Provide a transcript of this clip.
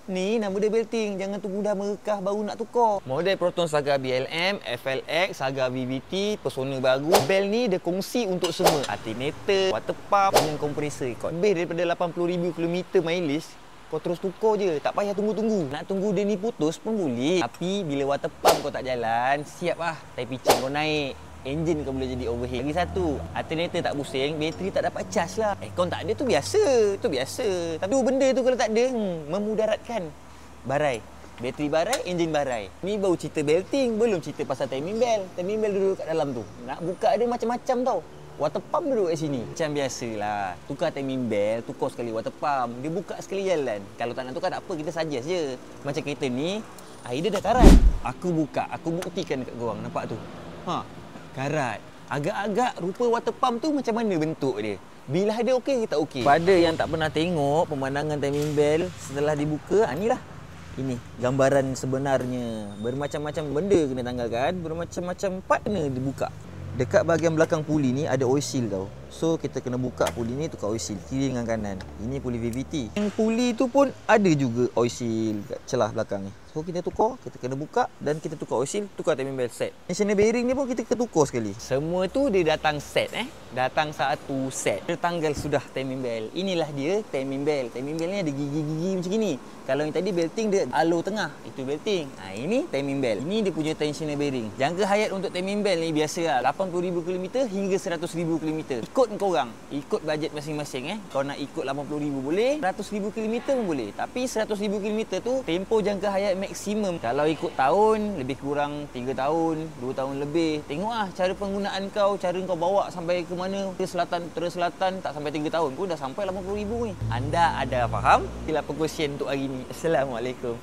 Ni nama dia belting. Jangan tunggu dah merekah baru nak tukar. Model Proton Saga BLM, FLX, Saga VVT, Persona baru. Bel ni dia kongsi untuk semua. Alternator, water pump dengan kompresor ikut. Lebih daripada 80,000 km mileage, kau terus tukar je. Tak payah tunggu-tunggu. Nak tunggu dia ni putus pun boleh. Tapi bila water pump kau tak jalan, siap lah tai pitching kau naik. Enjin kau boleh jadi overheat. Lagi satu, alternator tak pusing, bateri tak dapat charge lah. Aircon tak ada tu biasa. Tu biasa. Tapi dua benda tu kalau tak ada, memudaratkan. Barai. Bateri barai, enjin barai. Ni baru cerita belting, belum cerita pasal timing bell. Timing bell duduk kat dalam tu. Nak buka dia macam-macam tau. Water pump duduk kat sini. Macam biasalah. Tukar timing bell, tukar sekali water pump. Dia buka sekali jalan. Kalau tak nak tukar tak apa, kita suggest je. Macam kereta ni, air dia dah karat. Aku buka, aku buktikan dekat korang. Nampak tu? Karat. Agak-agak rupa water pump tu macam mana bentuk dia. Bila ada okey ke tak okey. Pada yang tak pernah tengok pemandangan timing bell setelah dibuka, inilah. Ini gambaran sebenarnya. Bermacam-macam benda kena tanggalkan, bermacam-macam part kena dibuka. Dekat bahagian belakang puli ni ada oil seal tau. So kita kena buka puli ni, tukar oil seal kiri dengan kanan. Ini puli VVT. Yang puli tu pun ada juga oil seal kat celah belakang ni. So kita tukar, kita kena buka dan kita tukar oil seal, tukar timing bell set. Tensioner bearing ni pun kita kena tukar sekali. Semua tu dia datang set Datang satu set. Dia tanggal sudah timing bell. Inilah dia timing bell. Timing bell ni ada gigi-gigi macam gini. Kalau yang tadi belting dia alo tengah, itu belting. Ini timing bell. Ini dia punya tensioner bearing. Jangka hayat untuk timing bell ni biasa lah 80,000 km hingga 100,000 km. Ikut korang, ikut bajet masing-masing Kau nak ikut 80,000 boleh, 100,000 km pun boleh. Tapi 100,000 km tu tempoh jangka hayat maksimum. Kalau ikut tahun, lebih kurang 3 tahun, 2 tahun lebih. Tengoklah cara penggunaan kau, cara kau bawa sampai ke mana. Ke selatan, utara selatan, tak sampai 3 tahun pun dah sampai 80,000 ni. Anda ada faham? Itulah perkongsian untuk hari ni. Assalamualaikum.